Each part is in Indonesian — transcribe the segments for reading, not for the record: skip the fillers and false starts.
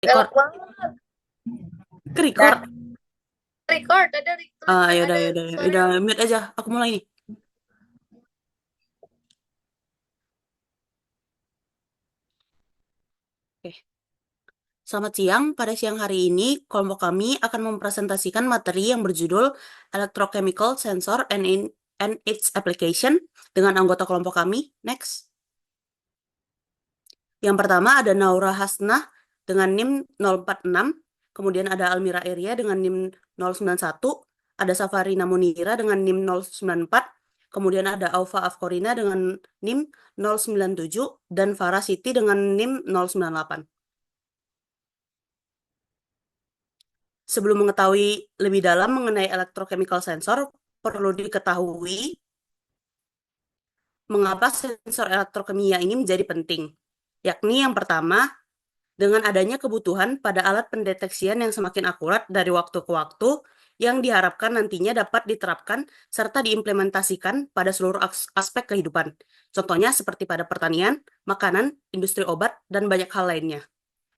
Galak Record, banget. record. Dah, record. Ada tulisan, Yaudah, ada yaudah, suara. yaudah, mute aja. Aku mulai nih. Oke. Selamat siang. Pada siang hari ini, kelompok kami akan mempresentasikan materi yang berjudul Electrochemical Sensor and its Application dengan anggota kelompok kami. Next. Yang pertama ada Naura Hasnah dengan NIM 046, kemudian ada Almira Eria dengan NIM 091, ada Safarina Munira dengan NIM 094, kemudian ada Aufa Afkorina dengan NIM 097, dan Farah Siti dengan NIM 098. Sebelum mengetahui lebih dalam mengenai electrochemical sensor, perlu diketahui mengapa sensor elektrokimia ini menjadi penting. Yakni yang pertama, dengan adanya kebutuhan pada alat pendeteksian yang semakin akurat dari waktu ke waktu, yang diharapkan nantinya dapat diterapkan serta diimplementasikan pada seluruh aspek kehidupan. Contohnya seperti pada pertanian, makanan, industri obat, dan banyak hal lainnya.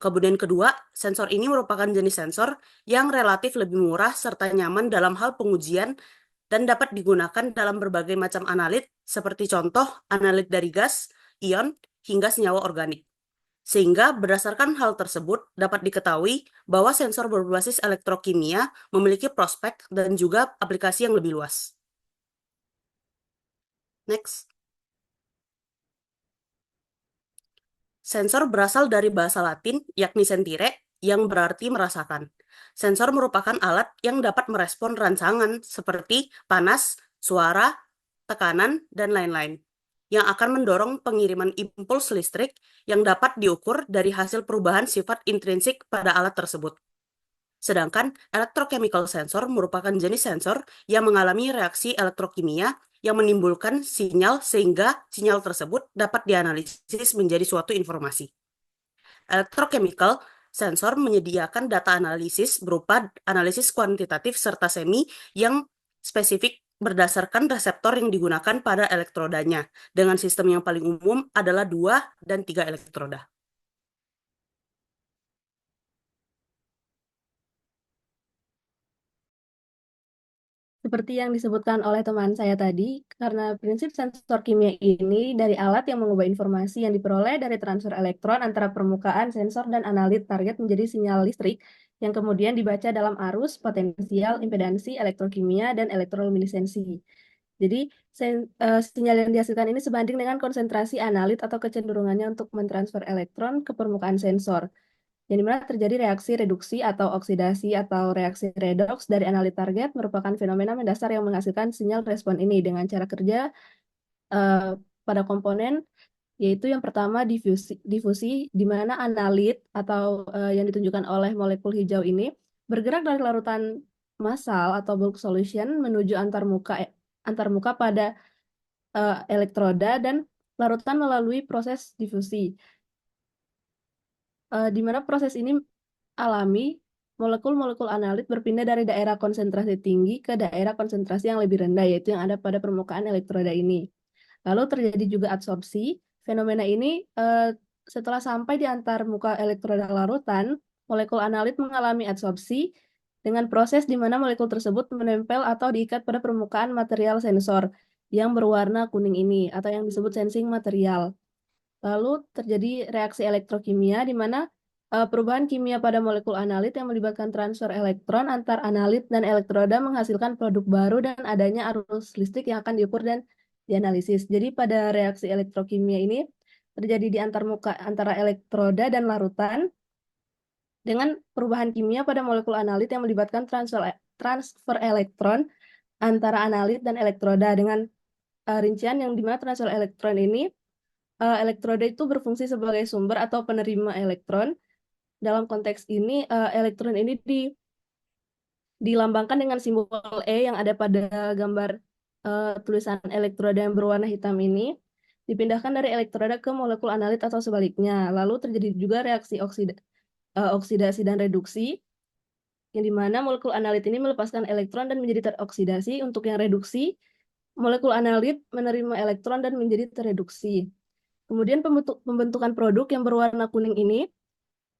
Kemudian kedua, sensor ini merupakan jenis sensor yang relatif lebih murah serta nyaman dalam hal pengujian dan dapat digunakan dalam berbagai macam analit seperti contoh analit dari gas, ion, hingga senyawa organik. Sehingga berdasarkan hal tersebut dapat diketahui bahwa sensor berbasis elektrokimia memiliki prospek dan juga aplikasi yang lebih luas. Next. Sensor berasal dari bahasa Latin yakni sentire yang berarti merasakan. Sensor merupakan alat yang dapat merespon rangsangan seperti panas, suara, tekanan, dan lain-lain, yang akan mendorong pengiriman impuls listrik yang dapat diukur dari hasil perubahan sifat intrinsik pada alat tersebut. Sedangkan electrochemical sensor merupakan jenis sensor yang mengalami reaksi elektrokimia yang menimbulkan sinyal sehingga sinyal tersebut dapat dianalisis menjadi suatu informasi. Electrochemical sensor menyediakan data analisis berupa analisis kuantitatif serta semi yang spesifik berdasarkan reseptor yang digunakan pada elektrodanya, dengan sistem yang paling umum adalah 2 dan 3 elektroda. Seperti yang disebutkan oleh teman saya tadi, karena prinsip sensor kimia ini dari alat yang mengubah informasi yang diperoleh dari transfer elektron antara permukaan sensor dan analit target menjadi sinyal listrik yang kemudian dibaca dalam arus, potensial, impedansi, elektrokimia, dan elektroluminesensi. Jadi, sinyal yang dihasilkan ini sebanding dengan konsentrasi analit atau kecenderungannya untuk mentransfer elektron ke permukaan sensor yang dimana terjadi reaksi reduksi atau oksidasi atau reaksi redoks dari analit target merupakan fenomena mendasar yang menghasilkan sinyal respon ini dengan cara kerja uh, pada komponen, yaitu yang pertama difusi di mana analit atau yang ditunjukkan oleh molekul hijau ini bergerak dari larutan massal atau bulk solution menuju antarmuka pada elektroda dan larutan melalui proses difusi. Di mana proses ini alami, molekul-molekul analit berpindah dari daerah konsentrasi tinggi ke daerah konsentrasi yang lebih rendah, yaitu yang ada pada permukaan elektroda ini. Lalu terjadi juga adsorpsi. Fenomena ini setelah sampai di antar muka elektroda larutan, molekul analit mengalami adsorpsi dengan proses di mana molekul tersebut menempel atau diikat pada permukaan material sensor yang berwarna kuning ini, atau yang disebut sensing material. Lalu terjadi reaksi elektrokimia di mana perubahan kimia pada molekul analit yang melibatkan transfer elektron antar analit dan elektroda menghasilkan produk baru dan adanya arus listrik yang akan diukur dan dianalisis. Jadi pada reaksi elektrokimia ini terjadi di antarmuka antara elektroda dan larutan dengan perubahan kimia pada molekul analit yang melibatkan transfer elektron antara analit dan elektroda dengan rincian yang dimana transfer elektron ini elektroda itu berfungsi sebagai sumber atau penerima elektron. Dalam konteks ini, elektron ini dilambangkan dengan simbol E yang ada pada gambar tulisan elektroda yang berwarna hitam ini, dipindahkan dari elektroda ke molekul analit atau sebaliknya. Lalu terjadi juga reaksi oksidasi dan reduksi, yang dimana molekul analit ini melepaskan elektron dan menjadi teroksidasi. Untuk yang reduksi, molekul analit menerima elektron dan menjadi terreduksi. Kemudian pembentukan produk yang berwarna kuning ini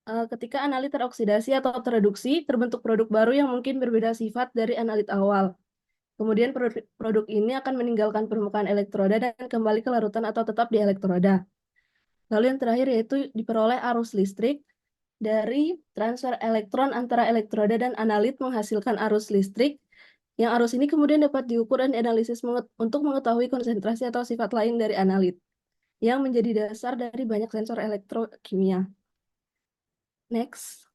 Ketika analit teroksidasi atau tereduksi, terbentuk produk baru yang mungkin berbeda sifat dari analit awal. Kemudian produk ini akan meninggalkan permukaan elektroda dan kembali ke larutan atau tetap di elektroda. Lalu yang terakhir yaitu diperoleh arus listrik dari transfer elektron antara elektroda dan analit menghasilkan arus listrik, yang arus ini kemudian dapat diukur dan dianalisis untuk mengetahui konsentrasi atau sifat lain dari analit, yang menjadi dasar dari banyak sensor elektrokimia. Next.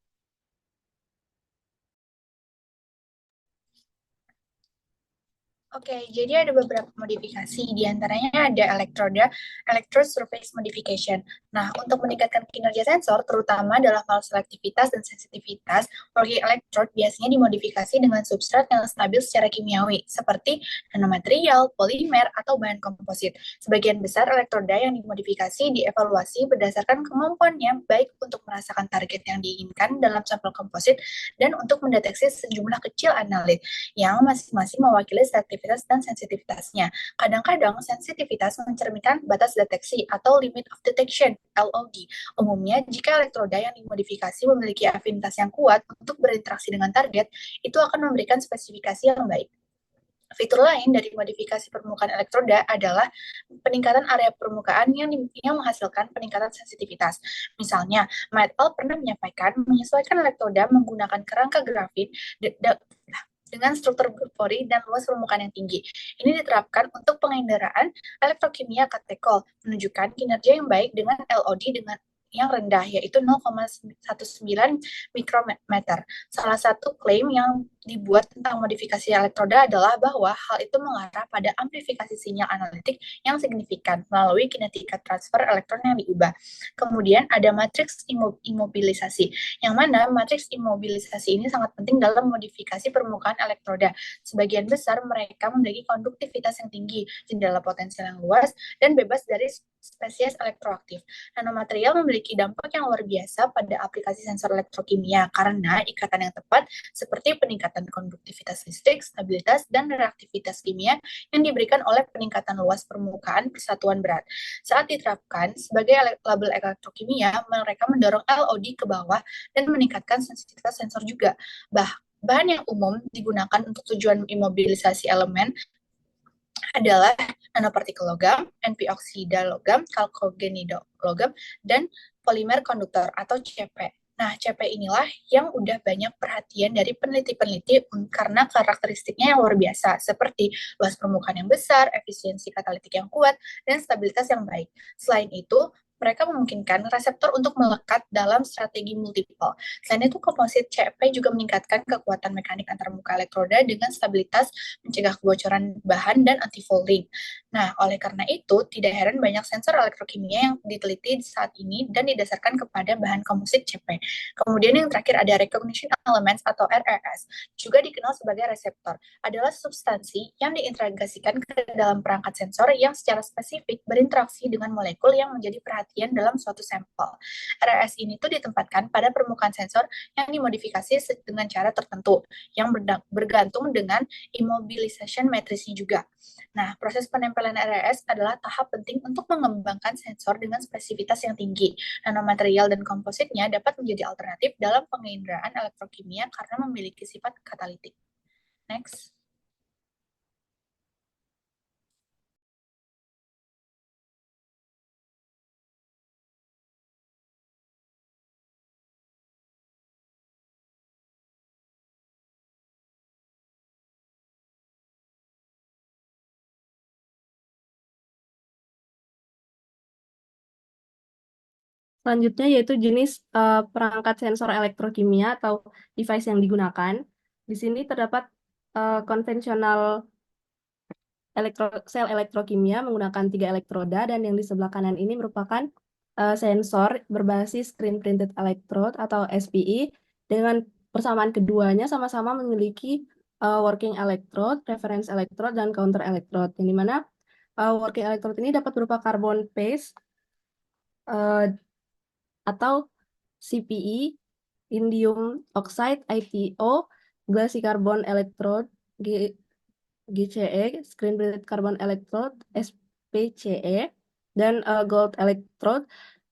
Oke, jadi ada beberapa modifikasi, di antaranya ada elektroda, electrode surface modification. Nah, untuk meningkatkan kinerja sensor, terutama dalam hal selektivitas dan sensitivitas, working electrode biasanya dimodifikasi dengan substrat yang stabil secara kimiawi, seperti nanomaterial, polimer, atau bahan komposit. Sebagian besar elektroda yang dimodifikasi dievaluasi berdasarkan kemampuannya, baik untuk merasakan target yang diinginkan dalam sampel komposit, dan untuk mendeteksi sejumlah kecil analit yang masing-masing mewakili selektivitas dan sensitivitasnya. Kadang-kadang sensitivitas mencerminkan batas deteksi atau limit of detection (LOD). Umumnya, jika elektroda yang dimodifikasi memiliki afinitas yang kuat untuk berinteraksi dengan target, itu akan memberikan spesifikasi yang baik. Fitur lain dari modifikasi permukaan elektroda adalah peningkatan area permukaan yang menghasilkan peningkatan sensitivitas. Misalnya, Matt pernah menyampaikan menyesuaikan elektroda menggunakan kerangka grafit dengan struktur pori dan luas permukaan yang tinggi. Ini diterapkan untuk pengendaraan elektrokimia katekol, menunjukkan kinerja yang baik dengan LOD dengan yang rendah, yaitu 0,19 mikrometer. Salah satu klaim yang dibuat tentang modifikasi elektroda adalah bahwa hal itu mengarah pada amplifikasi sinyal analitik yang signifikan melalui kinetika transfer elektron yang diubah. Kemudian ada matriks imobilisasi, yang mana matriks imobilisasi ini sangat penting dalam modifikasi permukaan elektroda. Sebagian besar mereka memiliki konduktivitas yang tinggi, jendela potensial yang luas, dan bebas dari spesies elektroaktif. Nanomaterial memiliki dampak yang luar biasa pada aplikasi sensor elektrokimia karena ikatan yang tepat seperti peningkatan konduktivitas listrik, stabilitas, dan reaktivitas kimia yang diberikan oleh peningkatan luas permukaan persatuan berat. Saat diterapkan sebagai label elektrokimia, mereka mendorong LOD ke bawah dan meningkatkan sensitivitas sensor juga. Bahan yang umum digunakan untuk tujuan imobilisasi elemen adalah nanopartikel logam, NP-oksida logam, kalkogenida logam, dan polimer konduktor atau CP. Nah, CP inilah yang udah banyak perhatian dari peneliti-peneliti karena karakteristiknya yang luar biasa, seperti luas permukaan yang besar, efisiensi katalitik yang kuat, dan stabilitas yang baik. Selain itu, mereka memungkinkan reseptor untuk melekat dalam strategi multiple. Selain itu, komposit CP juga meningkatkan kekuatan mekanik antarmuka elektroda dengan stabilitas, mencegah kebocoran bahan, dan anti-fouling. Nah, oleh karena itu, tidak heran banyak sensor elektrokimia yang diteliti saat ini dan didasarkan kepada bahan komposit CP. Kemudian yang terakhir ada recognition elements atau RES, juga dikenal sebagai reseptor, adalah substansi yang diintegrasikan ke dalam perangkat sensor yang secara spesifik berinteraksi dengan molekul yang menjadi perhatian dalam suatu sampel. RES ini tuh ditempatkan pada permukaan sensor yang dimodifikasi dengan cara tertentu, yang bergantung dengan immobilization matrisnya juga. Nah, proses penempelan RES adalah tahap penting untuk mengembangkan sensor dengan spesifitas yang tinggi. Nanomaterial dan kompositnya dapat menjadi alternatif dalam penginderaan elektrokimia karena memiliki sifat katalitik. Next. Selanjutnya yaitu jenis perangkat sensor elektrokimia atau device yang digunakan. Di sini terdapat konvensional sel elektrokimia menggunakan 3 elektroda, dan yang di sebelah kanan ini merupakan sensor berbasis screen printed electrode atau SPE, dengan persamaan keduanya sama-sama memiliki working electrode, reference electrode, dan counter electrode, yang dimana working electrode ini dapat berupa carbon paste atau CPE, indium oxide ITO, glassy carbon electrode GCE, screen printed carbon electrode SPCE, dan gold electrode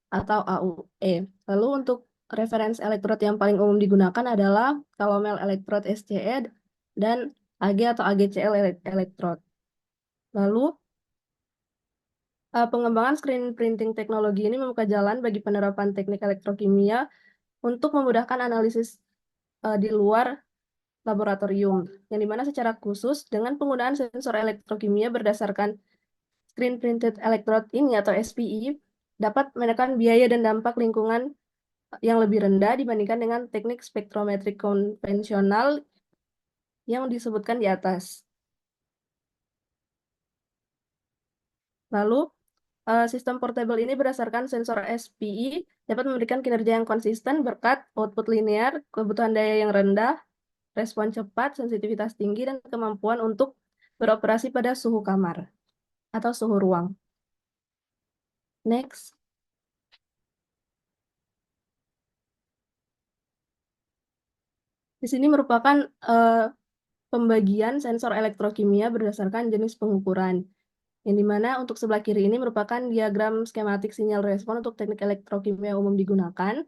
atau AUE. Lalu untuk reference elektrod yang paling umum digunakan adalah Calomel elektrod SCE dan AG atau AGCL elektrod. Lalu, pengembangan screen printing teknologi ini membuka jalan bagi penerapan teknik elektrokimia untuk memudahkan analisis di luar laboratorium, yang dimana secara khusus dengan penggunaan sensor elektrokimia berdasarkan screen printed electrode ini atau SPE dapat menekan biaya dan dampak lingkungan yang lebih rendah dibandingkan dengan teknik spektrometrik konvensional yang disebutkan di atas. Lalu, sistem portable ini berdasarkan sensor SPE dapat memberikan kinerja yang konsisten berkat output linear, kebutuhan daya yang rendah, respon cepat, sensitivitas tinggi, dan kemampuan untuk beroperasi pada suhu kamar atau suhu ruang. Next. Di sini merupakan pembagian sensor elektrokimia berdasarkan jenis pengukuran, yang dimana untuk sebelah kiri ini merupakan diagram skematik sinyal respon untuk teknik elektrokimia umum digunakan.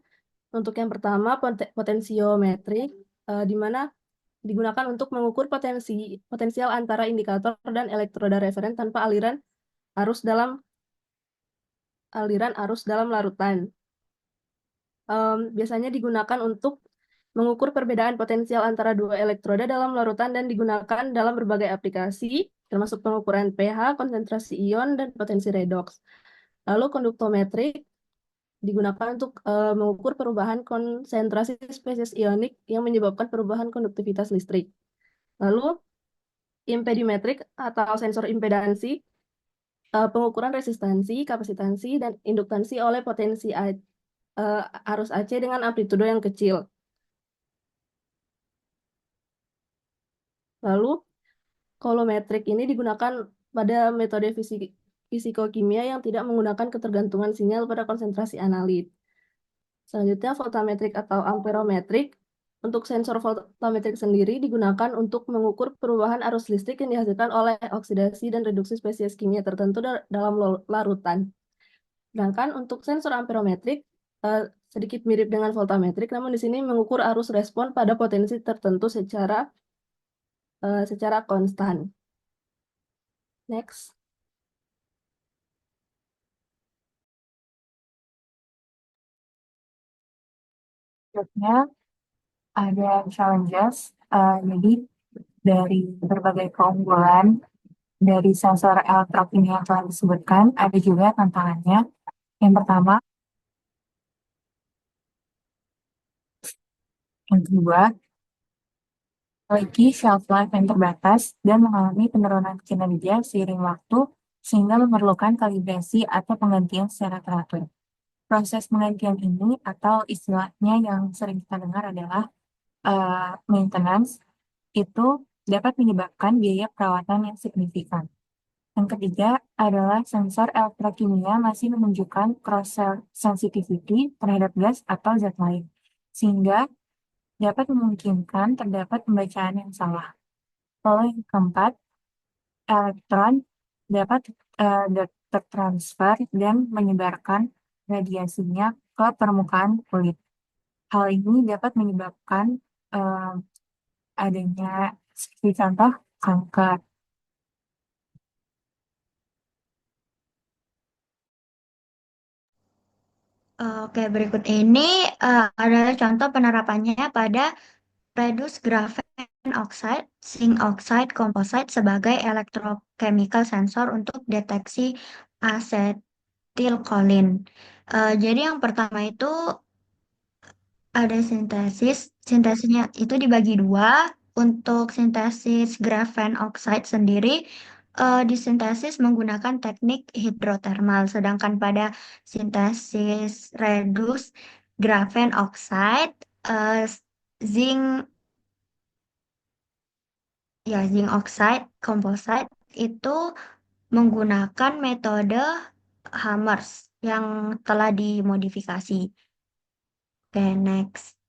Untuk yang pertama, potensiometrik, di mana digunakan untuk mengukur potensial antara indikator dan elektroda referen tanpa aliran arus dalam larutan. Biasanya digunakan untuk mengukur perbedaan potensial antara dua elektroda dalam larutan dan digunakan dalam berbagai aplikasi, termasuk pengukuran pH, konsentrasi ion, dan potensi redox. Lalu konduktometrik digunakan untuk mengukur perubahan konsentrasi spesies ionik yang menyebabkan perubahan konduktivitas listrik. Lalu impedimetrik atau sensor impedansi, pengukuran resistansi, kapasitansi, dan induktansi oleh potensi arus AC dengan amplitudo yang kecil. Lalu kolometrik ini digunakan pada metode fisikokimia yang tidak menggunakan ketergantungan sinyal pada konsentrasi analit. Selanjutnya, voltametrik atau amperometrik. Untuk sensor voltametrik sendiri digunakan untuk mengukur perubahan arus listrik yang dihasilkan oleh oksidasi dan reduksi spesies kimia tertentu dalam larutan. Sedangkan untuk sensor amperometrik sedikit mirip dengan voltametrik, namun di sini mengukur arus respon pada potensi tertentu secara konstan. Next. Berikutnya ada challenges. Jadi dari berbagai keunggulan dari sensor elektrokimia yang telah disebutkan, ada juga tantangannya. Yang pertama, yang kedua, memiliki shelf life yang terbatas dan mengalami penurunan kinerja seiring waktu, sehingga memerlukan kalibrasi atau penggantian secara teratur. Proses penggantian ini atau istilahnya yang sering kita dengar adalah maintenance, itu dapat menyebabkan biaya perawatan yang signifikan. Yang ketiga adalah sensor elektrokimia masih menunjukkan cross sensitivity terhadap gas atau zat lain, sehingga dapat memungkinkan terdapat pembacaan yang salah. Lalu yang keempat, elektron dapat tertransfer dan menyebarkan radiasinya ke permukaan kulit. Hal ini dapat menyebabkan adanya seperti contoh kanker. Oke, berikut ini adalah contoh penerapannya pada reduce graphene oxide, zinc oxide, composite sebagai electrochemical sensor untuk deteksi asetilkolin. Jadi yang pertama itu ada sintesisnya itu dibagi dua. Untuk sintesis graphene oxide sendiri disintesis menggunakan teknik hidrotermal, sedangkan pada sintesis reduce graphene oxide zinc zinc oxide composite itu menggunakan metode Hammers yang telah dimodifikasi. Oke, next.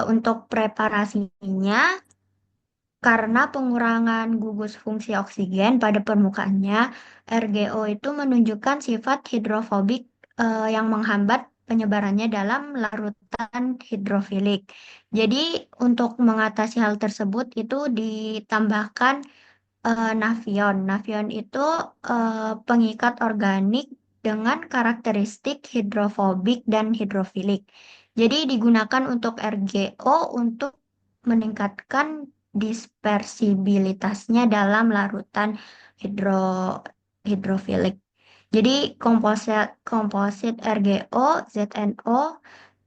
Untuk preparasinya, karena pengurangan gugus fungsi oksigen pada permukaannya, RGO itu menunjukkan sifat hidrofobik yang menghambat penyebarannya dalam larutan hidrofilik. Jadi untuk mengatasi hal tersebut itu ditambahkan Nafion. Nafion itu pengikat organik dengan karakteristik hidrofobik dan hidrofilik. Jadi digunakan untuk RGO untuk meningkatkan dispersibilitasnya dalam larutan hidrofilik. Jadi komposit RGO, ZNO,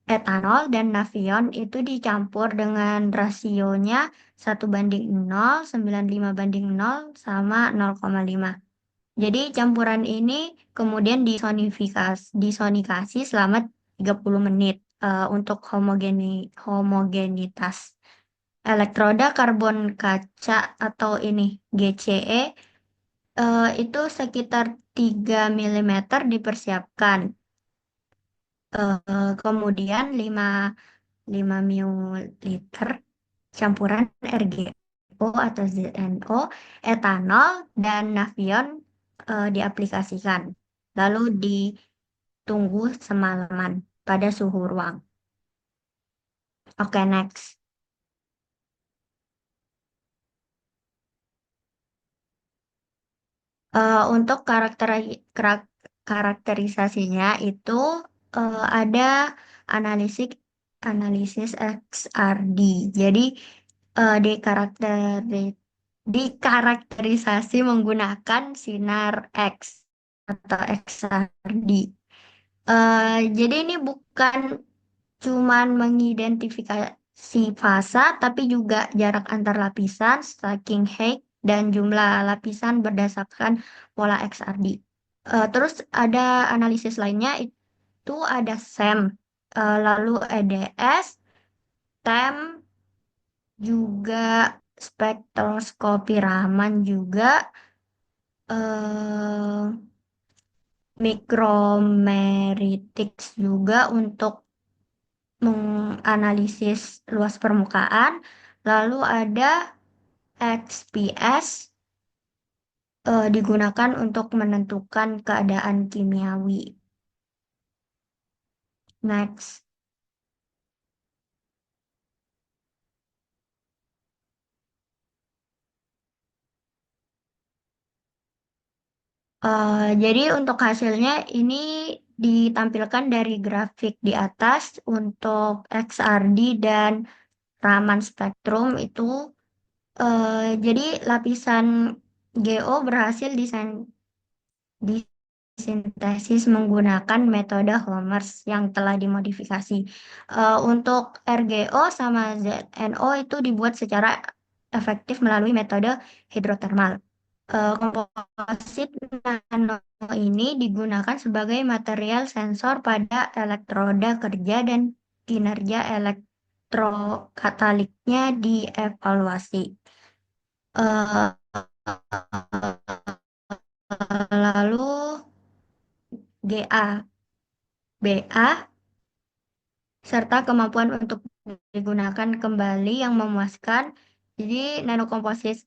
etanol dan nafion itu dicampur dengan rasionya 1:0, 95:0, sama 0,5. Jadi campuran ini kemudian disonikasi selama 30 menit untuk homogenitas. Elektroda karbon kaca atau ini GCE itu sekitar 3 mm dipersiapkan. Kemudian 5 ml campuran RGO atau ZNO, etanol, dan nafion diaplikasikan. Lalu ditunggu semalaman pada suhu ruang. Oke, next. Untuk karakterisasinya itu ada analisis XRD. Jadi dikarakterisasi menggunakan sinar X atau XRD. Jadi ini bukan cuman mengidentifikasi fasa, tapi juga jarak antar lapisan, stacking height, dan jumlah lapisan berdasarkan pola XRD. Terus ada analisis lainnya, itu ada SEM, lalu EDS, TEM, juga spektroskopi Raman juga, micromeritics juga untuk menganalisis luas permukaan. Lalu ada XPS digunakan untuk menentukan keadaan kimiawi. Next. Jadi untuk hasilnya ini ditampilkan dari grafik di atas untuk XRD dan Raman spektrum itu. Jadi lapisan GO berhasil disintesis menggunakan metode Holmers yang telah dimodifikasi. Untuk RGO sama ZNO itu dibuat secara efektif melalui metode hidrotermal. Komposit nano ini digunakan sebagai material sensor pada elektroda kerja dan kinerja elektrokataliknya dievaluasi. Lalu GA, BA, serta kemampuan untuk digunakan kembali yang memuaskan. Jadi nanokomposit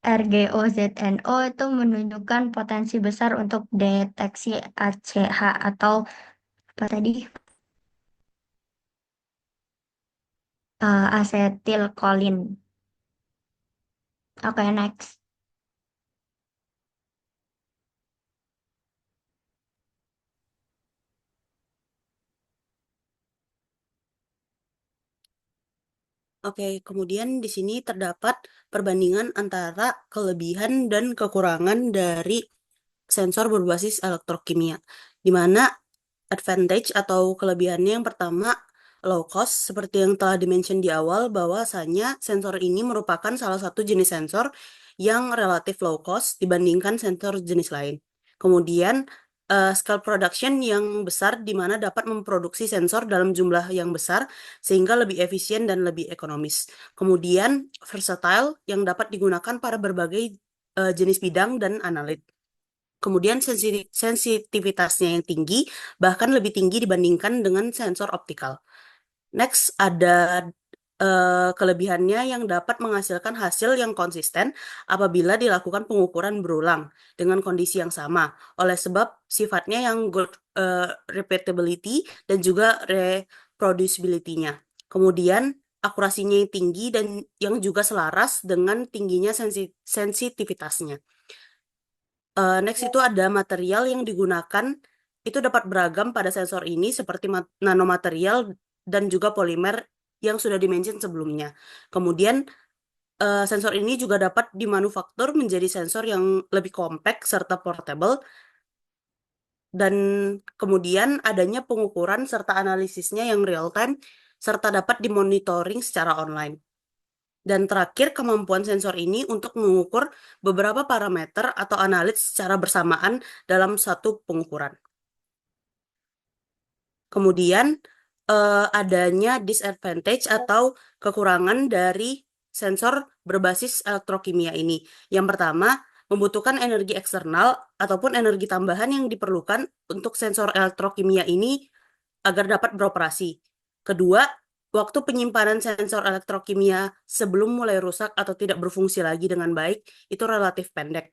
RGO ZNO itu menunjukkan potensi besar untuk deteksi ACH atau apa tadi? Asetilkolin. Oke, next. Oke, kemudian di sini terdapat perbandingan antara kelebihan dan kekurangan dari sensor berbasis elektrokimia, di mana advantage atau kelebihannya yang pertama low cost, seperti yang telah dimention di awal bahwasanya sensor ini merupakan salah satu jenis sensor yang relatif low cost dibandingkan sensor jenis lain. Kemudian scale production yang besar di mana dapat memproduksi sensor dalam jumlah yang besar sehingga lebih efisien dan lebih ekonomis. Kemudian versatile yang dapat digunakan pada berbagai jenis bidang dan analit. Kemudian sensitivitasnya yang tinggi, bahkan lebih tinggi dibandingkan dengan sensor optikal. Next ada kelebihannya yang dapat menghasilkan hasil yang konsisten apabila dilakukan pengukuran berulang dengan kondisi yang sama, oleh sebab sifatnya yang good repeatability dan juga reproducibility-nya. Kemudian akurasinya yang tinggi dan yang juga selaras dengan tingginya sensitivitasnya. Next itu ada material yang digunakan, itu dapat beragam pada sensor ini seperti nanomaterial dan juga polimer yang sudah dimention sebelumnya. Kemudian sensor ini juga dapat dimanufaktur menjadi sensor yang lebih compact serta portable, dan kemudian adanya pengukuran serta analisisnya yang real time serta dapat dimonitoring secara online. Dan terakhir, kemampuan sensor ini untuk mengukur beberapa parameter atau analit secara bersamaan dalam satu pengukuran. Kemudian, adanya disadvantage atau kekurangan dari sensor berbasis elektrokimia ini. Yang pertama, membutuhkan energi eksternal ataupun energi tambahan yang diperlukan untuk sensor elektrokimia ini agar dapat beroperasi. Kedua, waktu penyimpanan sensor elektrokimia sebelum mulai rusak atau tidak berfungsi lagi dengan baik itu relatif pendek.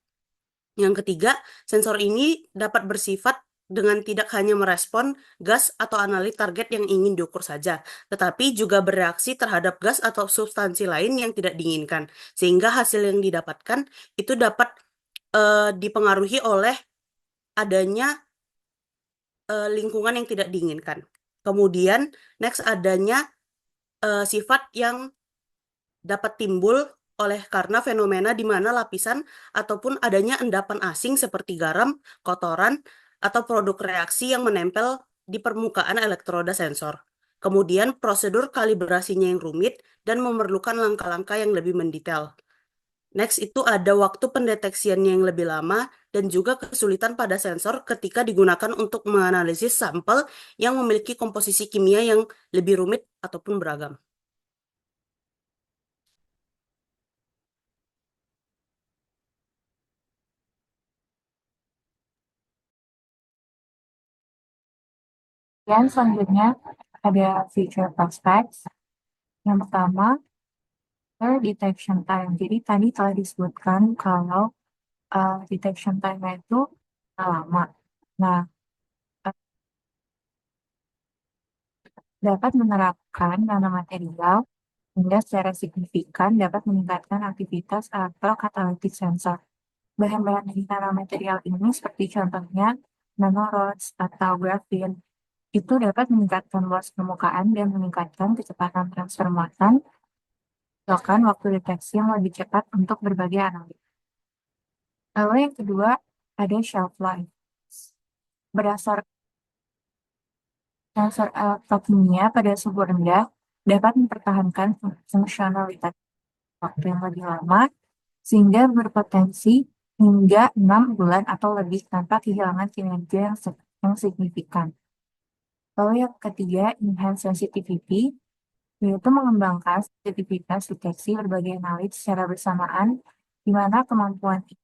Yang ketiga, sensor ini dapat bersifat dengan tidak hanya merespon gas atau analit target yang ingin diukur saja, tetapi juga bereaksi terhadap gas atau substansi lain yang tidak diinginkan, sehingga hasil yang didapatkan itu dapat dipengaruhi oleh adanya lingkungan yang tidak diinginkan. Kemudian, next adanya sifat yang dapat timbul oleh karena fenomena di mana lapisan ataupun adanya endapan asing seperti garam, kotoran, atau produk reaksi yang menempel di permukaan elektroda sensor. Kemudian prosedur kalibrasinya yang rumit dan memerlukan langkah-langkah yang lebih mendetail. Next itu ada waktu pendeteksiannya yang lebih lama dan juga kesulitan pada sensor ketika digunakan untuk menganalisis sampel yang memiliki komposisi kimia yang lebih rumit ataupun beragam. Dan selanjutnya ada future prospects. Yang pertama, detection time. Jadi tadi telah disebutkan kalau detection time-nya itu lama. Nah, dapat menerapkan nanomaterial hingga secara signifikan dapat meningkatkan aktivitas atau katalitik sensor. Bahan-bahan dari nanomaterial ini seperti contohnya nanorods atau grafin itu dapat meningkatkan luas permukaan dan meningkatkan kecepatan transfer muatan, bahkan waktu deteksi yang lebih cepat untuk berbagai analisa. Lalu yang kedua ada shelf life. Berdasar sensor elektrokimia pada suhu rendah dapat mempertahankan fungsionalitas waktu yang lebih lama sehingga berpotensi hingga 6 bulan atau lebih tanpa kehilangan kinerja yang signifikan. Lalu yang ketiga, enhanced sensitivity, yaitu mengembangkan sensitivitas deteksi berbagai analit secara bersamaan, di mana kemampuan ini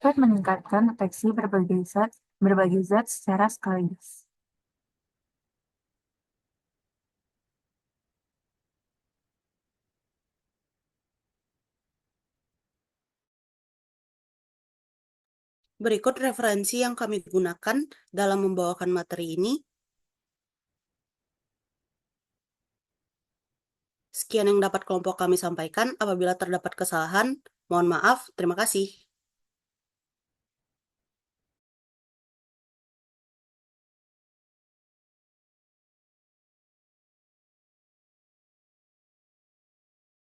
dapat meningkatkan deteksi berbagai zat secara sekaligus. Berikut referensi yang kami gunakan dalam membawakan materi ini. Sekian yang dapat kelompok kami sampaikan. Apabila terdapat kesalahan, mohon maaf. Terima kasih.